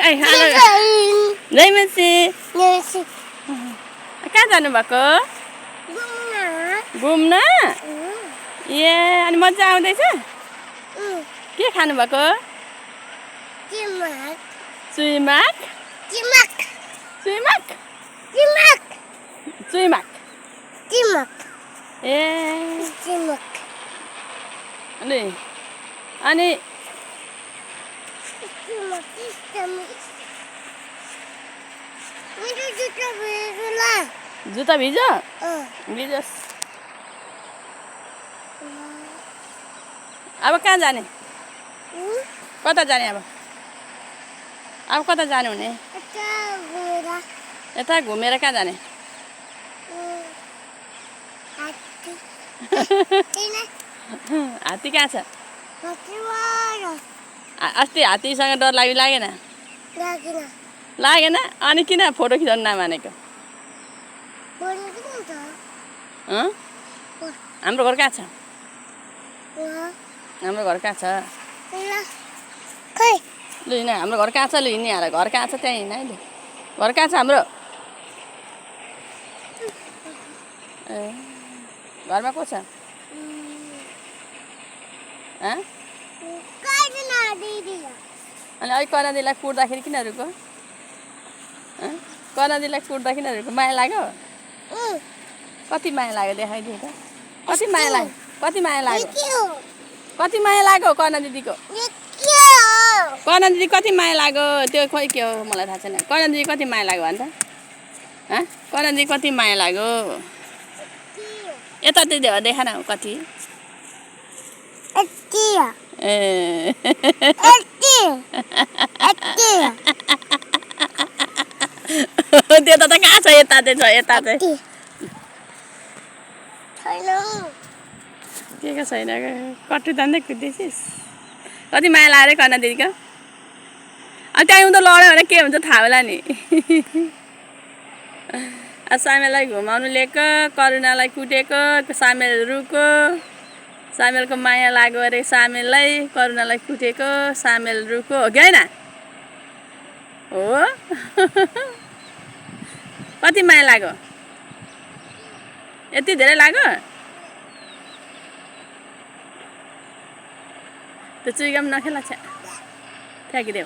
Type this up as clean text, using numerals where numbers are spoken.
ए जय मसी कहाँ जानुभएको घुम्न ए अनि मजा आउँदैछ के खानुभएको चुइमाक ए अनि जुत्ता भिज्यो भिजोस् अब कहाँ जाने कता जाने अब कता जाने हुने यता घुमेर कहाँ जाने हात्ती कहाँ छ अस्ति हात्तीसँग डर लागेन लागेन अनि किन फोटो खिचाउनु नमानेको हाम्रो घर कहाँ छ हाम्रो घर कहाँ छ लु हिँड हाम्रो घर कहाँ छ लु हिँड्ने घर कहाँ छ त्यहाँ हिँड है घर कहाँ छ हाम्रो ए घरमा को छ अनि अहिले कर्णादीलाई कुट्दाखेरि किन रुको कर्णादीलाई कुट्दा किन रुको माया लाग्यो कति माया लाग्यो देखाइदियो त कति माया लाग्यो कर्णा दिदीको कर्णा दिदी कति माया लाग्यो त्यो खोइ के हो मलाई थाहा छैन कर्णा दिदी कति माया लाग्यो भन्छ कर्णा दिदी कति माया लाग्यो यता दिदी देखा न कति ए त्यो त कहाँ छ यता चाहिँ छ यता चाहिँ के को छैन कट्टु तान्दै कुद्दैछिस् कति माया लाग्यो कर्णा दिदीको अनि त्यहाँ उनीहरू लड्यो भने के हुन्छ थाहा होला नि सामेललाई घुमाउनु लिएको करुणालाई कुटेको सामेल रुको सामेलको माया लाग्यो अरे सामेललाई करुणालाई कुटेको सामेल रुको हो कि होइन हो कति माया लाग्यो यति धेरै लाग्यो त्यो चुइगाम नखेला फ्याँकिदेऊ